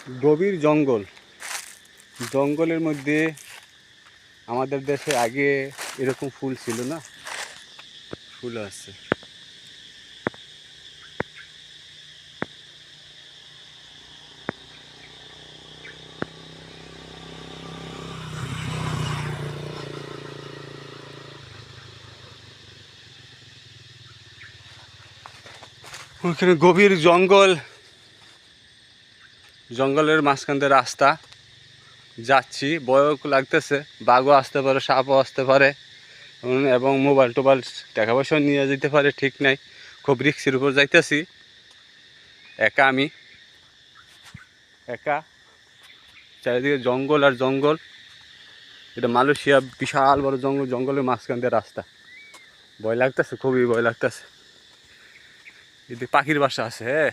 গভীর জঙ্গল, জঙ্গলের মধ্যে আমাদের দেশে আগে এরকম ফুল ছিল না, ফুল আছে। ওইখানে গভীর জঙ্গল, জঙ্গলের মাঝখান দিয়ে রাস্তা যাচ্ছি, ভয়ও লাগতেছে, বাঘও আসতে পারে, সাপও আসতে পারে, এবং মোবাইল টোবাইল টাকা পয়সা নিয়ে যেতে পারে, ঠিক নাই। খুব রিক্সের উপর যাইতেছি, একা আমি, একা। চারিদিকে জঙ্গল আর জঙ্গল। এটা মালয়েশিয়া, বিশাল বড় জঙ্গল, জঙ্গলের মাঝখান দিয়ে রাস্তা। ভয় লাগতেছে, খুবই ভয় লাগতেছে। এদিকে পাখির বাসা আছে, হ্যাঁ,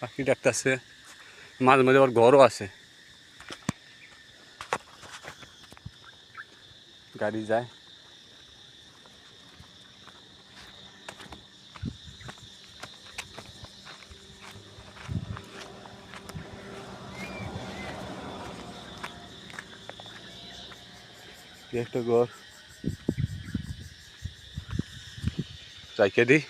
পাখি ডাকতেছে, মাঝে মাঝে আবার ঘরও আছে, গাড়ি যায়। একটা ঘর রাইখে দিই।